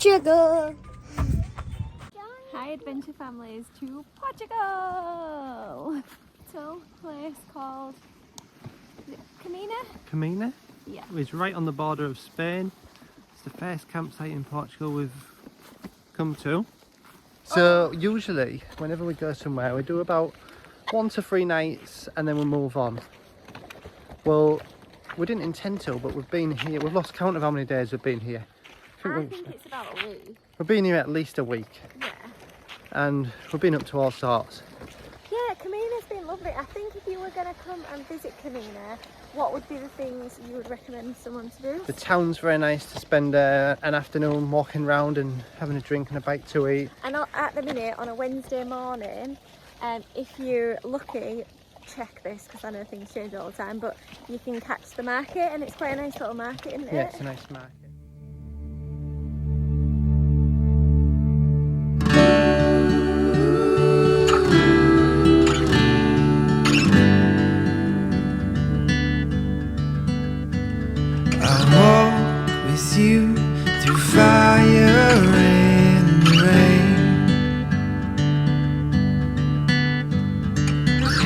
Portugal. Hi adventure families to Portugal! So place called Caminha? Caminha? Yeah. It's right on the border of Spain. It's the first campsite in Portugal we've come to. So usually whenever we go somewhere we do about 1 to 3 nights and then we move on. Well, we didn't intend to, but we've been here. We've lost count of how many days we've been here. I think it's about a week. We've been here at least a week. Yeah. And we've been up to all sorts. Yeah, Caminha's been lovely. I think if you were going to come and visit Caminha, what would be the things you would recommend someone to do? The town's very nice to spend an afternoon walking around and having a drink and a bite to eat. And at the minute, on a Wednesday morning, if you're lucky, check this because I know things change all the time, but you can catch the market, and it's quite a nice little market, isn't it? Yeah, it's a nice market. With you through fire and rain,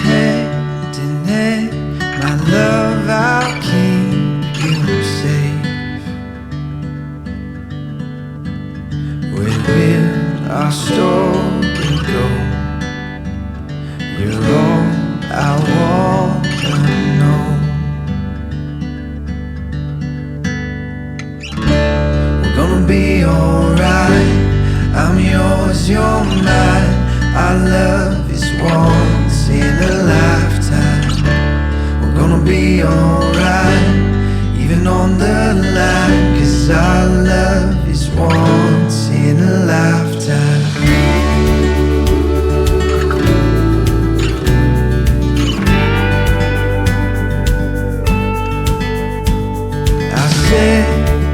hand in hand, my love, I'll keep you safe. Where will our story go? You're all I wanna know. Gonna be alright. I'm yours, you're mine. Our love is once in a lifetime. We're gonna be alright, even on the line, 'cause our love is once in a lifetime. I said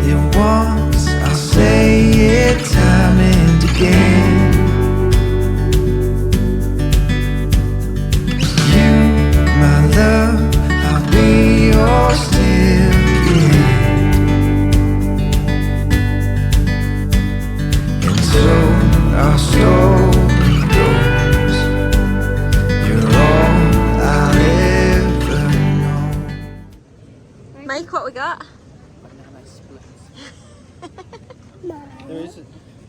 it once, say it time and again. You, my love, I'll be yours till the end. And so our story goes. You're all I'll ever know. Mike, what we got?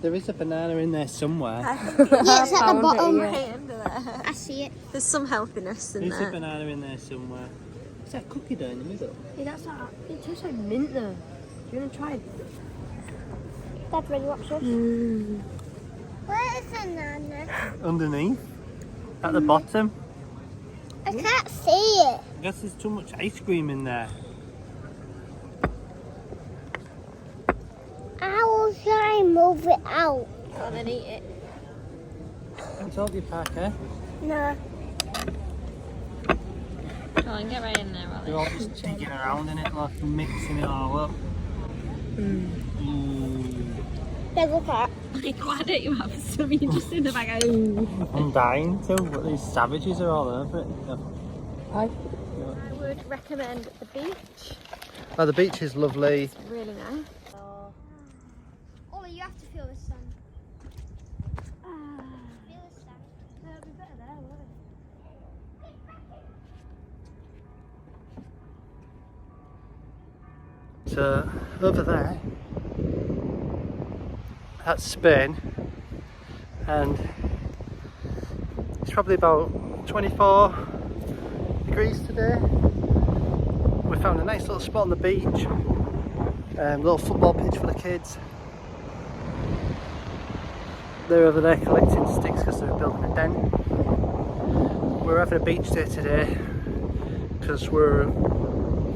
There is a banana in there somewhere. Yes, at the bottom. Right under there. I see it. There's some healthiness in There's a there. banana in there somewhere. Is that cookie dough in the middle? Yeah, that's like, it tastes like mint though. Do you want to try it? Dad, ready, watch this. Where is the banana? Underneath? At the bottom? I can't see it. I guess there's too much ice cream in there. How should I move it out? Go on and eat it. I told you, Parker. No. Go on, get right in there, Ollie. You're all just digging around in it, like mixing it all up. Let's look at Like, why don't you have some? You're just in the bag. Ooh. I'm dying to, but these savages are all over it. Hi. I would recommend the beach. Oh, the beach is lovely. It's really nice. Oh, you have to feel the sun. Feel the sun. It'll be better there, won't it? So, over there, that's Spain, and it's probably about 24 degrees today. We found a nice little spot on the beach, little football pitch for the kids. They're over there collecting sticks because they're building a den. We're having a beach day today because we're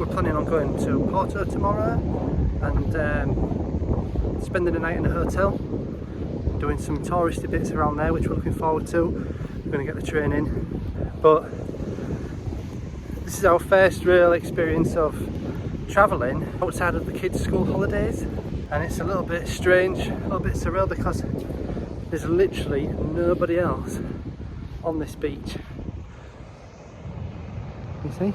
planning on going to Porto tomorrow and spending the night in a hotel, doing some touristy bits around there, which we're looking forward to. We're going to get the train in, but this is our first real experience of travelling outside of the kids' school holidays, and it's a little bit strange, a little bit surreal because there's literally nobody else on this beach. You see?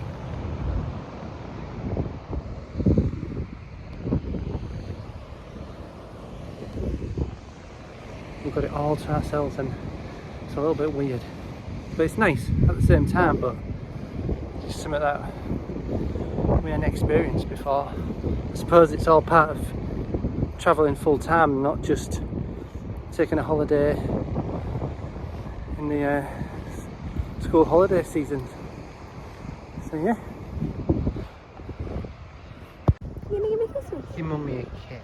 we've got it all to ourselves, and it's a little bit weird. But it's nice at the same time, but it's something that we hadn't experienced before. I suppose it's all part of travelling full time, not just taking a holiday in the school holiday season. So yeah. You gonna give me a kiss? Give mummy a kiss.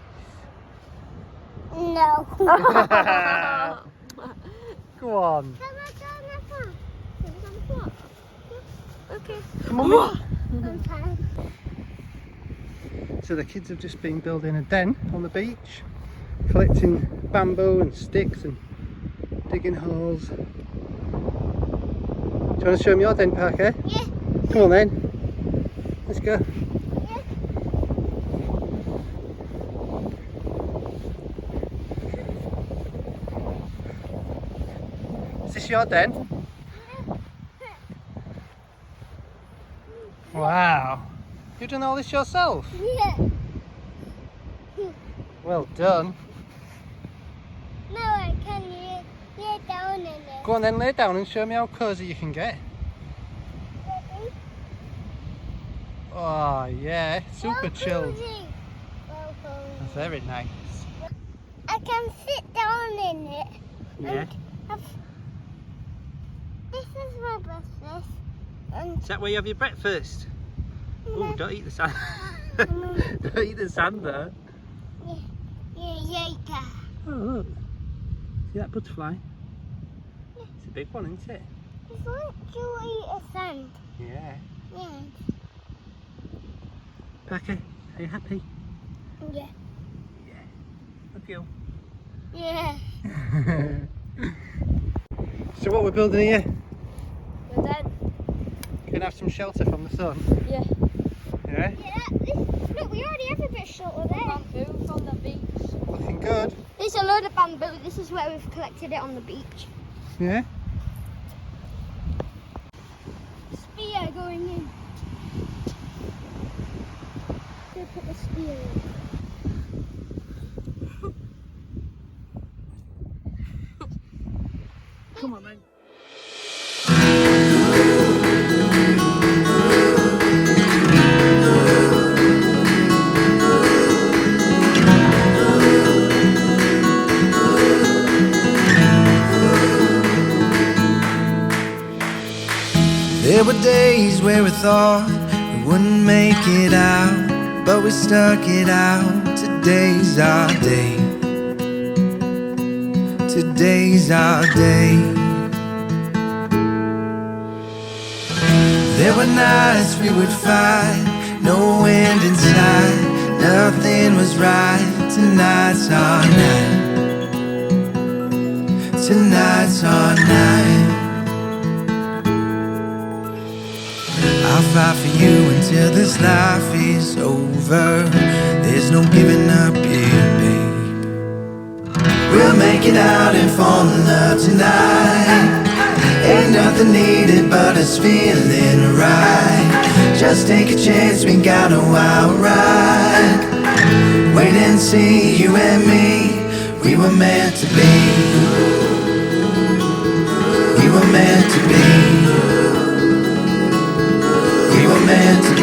No. Go on. Okay. Mummy. Sometimes. So the kids have just been building a den on the beach, collecting bamboo and sticks and digging holes. Do you want to show me your den, Parker? Yeah. Come on then. Let's go. Is this your den? Wow. You've done all this yourself? Yeah. Well done. No, I can lay down in it. Go on then, lay down and show me how cosy you can get. Oh yeah, super chilled. That's very nice. I can sit down in it. Yeah. This is my breakfast. And Is that where you have your breakfast? Oh, don't eat the sand. Don't eat the sand there. yeah. Oh look. See that butterfly? It's a big one, isn't it? Just want to eat a sand. Yeah. Yeah. Parker, are you happy? Yeah. Look you. Yeah. So what we're building here? We're dead. Can have some shelter from the sun. Yeah. Yeah? Look, we already have a bit of shelter there. Bamboo from the beach. Looking good. There's a load of bamboo. This is where we've collected it on the beach. Yeah? Spear going in. They put the spear in. Come on then. There were days where we thought we wouldn't make it out, but we stuck it out. Today's our day. Today's our day. There were nights we would fight, no end in sight, nothing was right. Tonight's our night. Tonight's our night. I'll fight for you until this life is over. There's no giving up here, babe. We'll make it out and fall in love tonight. Ain't nothing needed but us feeling right. Just take a chance, we got a wild ride. Wait and see, you and me, we were meant to be. We were meant to be. We were meant to be.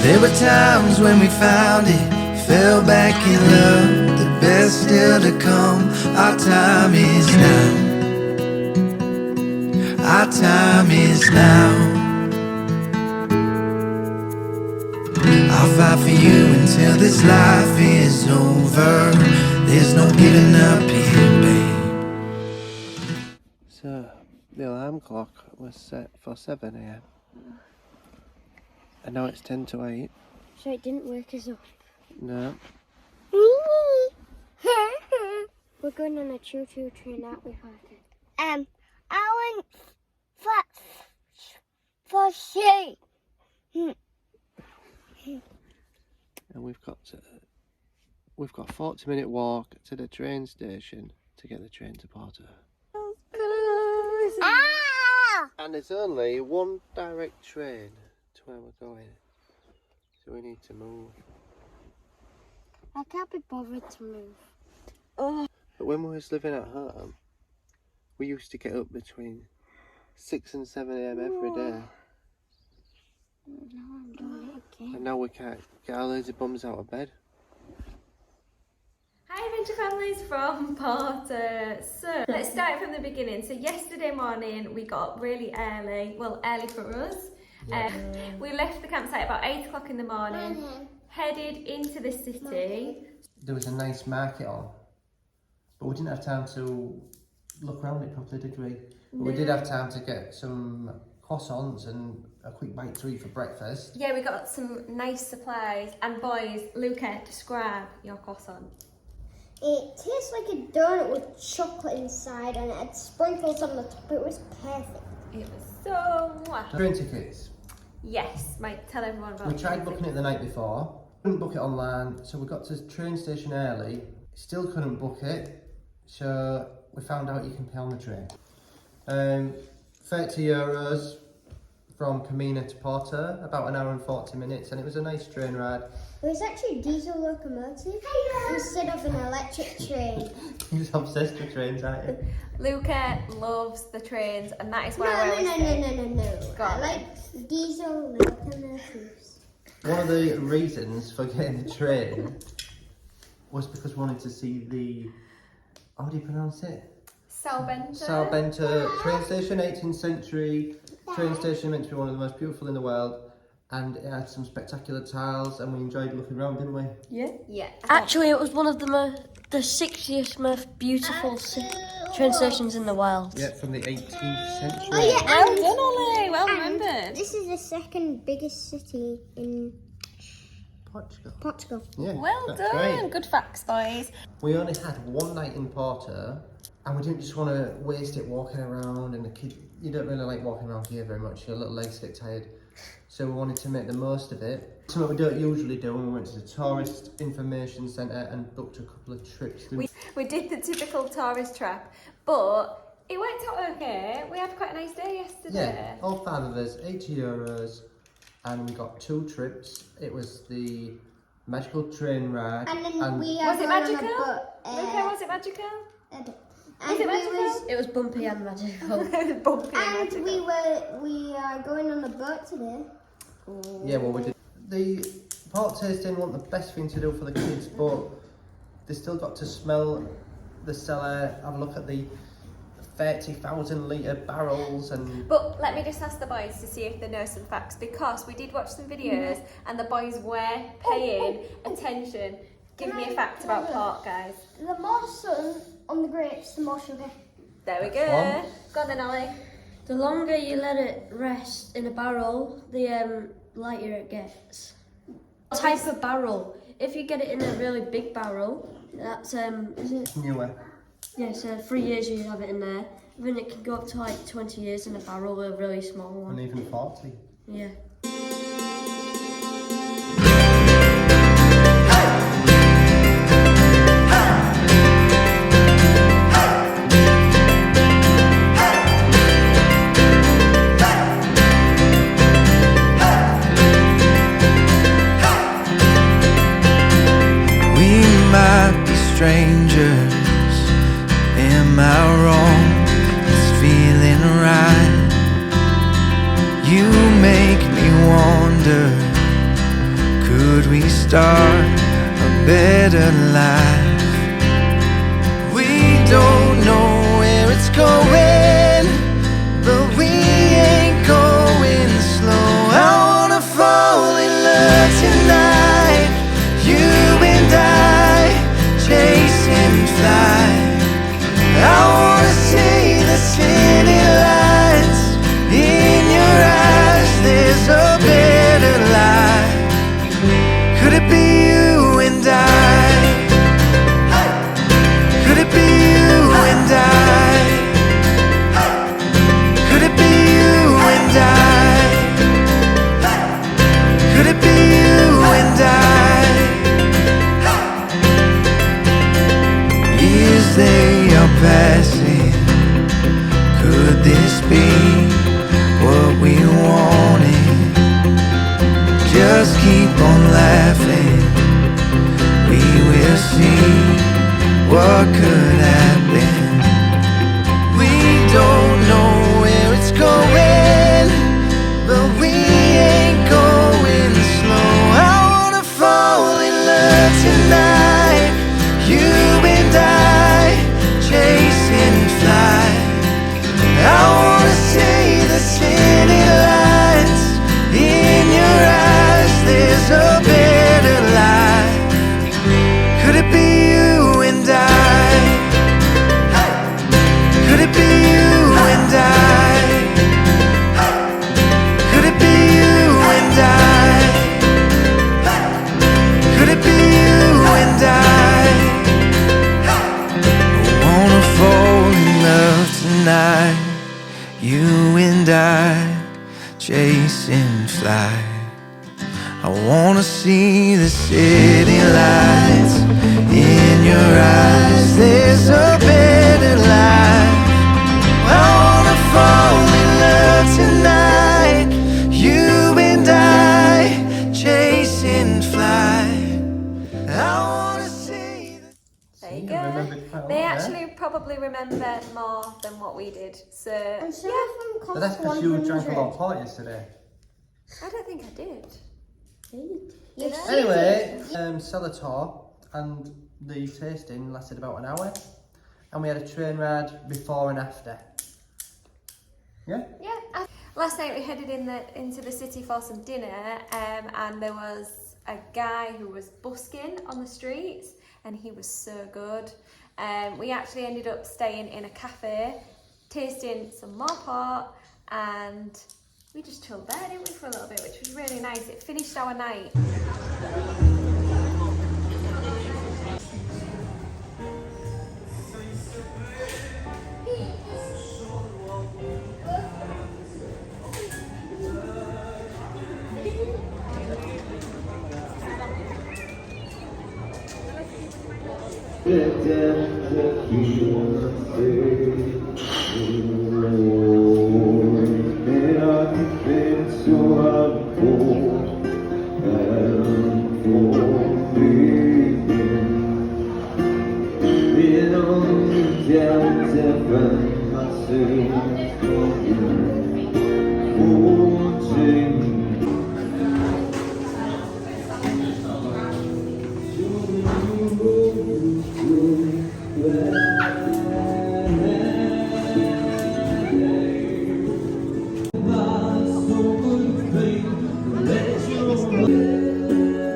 There were times when we found it, fell back in love. The best still to come. Our time is now. Our time is now. I'll fight for you until this life is over. There's no giving up here, babe. So the alarm clock was set for 7 AM. And now it's 10 to 8. So it didn't wake us up. No. We're going on a choo-choo train, aren't we, Parker? I went for shit. And we've got a 40-minute walk to the train station to get the train to Porto. Ah! And there's only one direct train to where we're going. So we need to move. I can't be bothered to move. But when we was living at home, we used to get up between 6 and 7 a.m. every day. Now I'm doing it again. And now we can't get our lazy bums out of bed. Hi Adventure Families from Porto. So let's start from the beginning. So yesterday morning we got up really early, well early for us. We left the campsite about 8 o'clock in the morning, headed into the city. There was a nice market on, but we didn't have time to look around it properly, did we? But we did have time to get some croissants and a quick bite to eat for breakfast. Yeah, we got some nice supplies. And boys, Luca, describe your croissant. It tastes like a donut with chocolate inside and it had sprinkles on the top. It was perfect. It was so wacky. Train tickets. Yes, might tell everyone about We tried booking it the night before, couldn't book it online, so we got to the train station early, still couldn't book it, so we found out you can pay on the train. €30 from Caminha to Porto, about an hour and 40 minutes, and it was a nice train ride. It was actually a diesel locomotive instead of an electric train. He was obsessed with trains, aren't you? Luca loves the trains, and that is why No. I like diesel locomotives. One of the reasons for getting the train was because we wanted to see the, how do you pronounce it? Salbenta train station, 18th century train station, meant to be one of the most beautiful in the world. And it had some spectacular tiles, and we enjoyed looking around, didn't we? Yeah. Actually, it was one of the 60th most beautiful train stations in the world. Yeah, from the 18th century. Oh yeah, Well done, Ollie. Well remembered. This is the second biggest city in Portugal. Yeah, Well that's done. great. Good facts, boys. We only had one night in Porto, and we didn't just want to waste it walking around, and the kid, you don't really like walking around here very much, your little legs get tired. So we wanted to make the most of it. Something we don't usually do when we went to the tourist information centre and booked a couple of trips. We did the typical tourist trap, but it worked out okay. We had quite a nice day yesterday. Yeah, all 5 of us, €80, and we got 2 trips. It was the magical train ride. And then and we Was it going on a magical? boat, Luca, was it magical? and it magical? It was bumpy and magical. Bumpy And magical. we are going on a boat today. yeah, well, we did. The port tasting wasn't the best thing to do for the kids, but they still got to smell the cellar, have a look at the 30,000 litre barrels and... But let me just ask the boys to see if they know some facts, because we did watch some videos and the boys were paying attention. Give me a fact about port, guys. The more sun on the grapes, the more sugar. There we go. Go on then, Ollie. The longer you let it rest in a barrel, the lighter it gets. Type of barrel. If you get it in a really big barrel, that's is it? Newer. Yeah, so 3 years you have it in there. Then it can go up to like 20 years in a barrel, a really small one. And even 40. Yeah. Strangers, am I wrong? It's feeling right. You make me wonder, could we start a better life? We don't know where it's going, but we ain't going slow. I wanna fall in love tonight, you and I, chase and fly. I wanna see the city lights in your eyes. There's a better life. Could it be you and I? Could it be you and I? Could it be you and I? Could it be you and I? Years they are passing. Could this be what we wanted? Just just keep on laughing. We will see what could have been. We don't know where it's going, but we ain't going slow. I wanna fall in love tonight, you and I, chasing flight. I wanna see the city lights in your eyes. There's a better life. Could it be you and I? Could it be you and I? Could it be you and I? Could it be you and I? I wanna fall in love tonight, you and I, chasing flight. I wanna see the city lights in your eyes. There's a better life. I wanna fall in love tonight, you and I, chasing flight. I wanna see the... There you Yeah, I remembered go. quite a They lot actually probably remember more than what we did. So And some yeah, of them But cost that's because you drank a 100. lot of port yesterday. I don't think I did. Yes, Anyway, Celator and the tasting lasted about an hour, and we had a train ride before and after. Yeah? Yeah. Last night we headed into the city for some dinner, and there was a guy who was busking on the streets, and he was so good. We actually ended up staying in a cafe, tasting some more port, and we just chilled there, didn't we, for a little bit, which was really nice. It finished our night.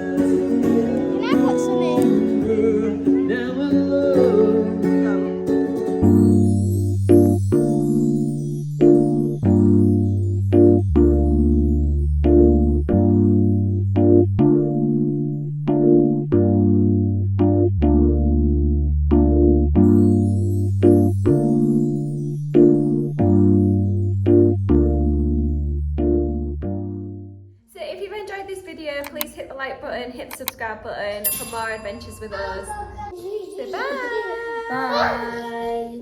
Can I put some in? So if you've enjoyed this video, please hit the like button, hit the subscribe button for more adventures with us. Say bye! Bye.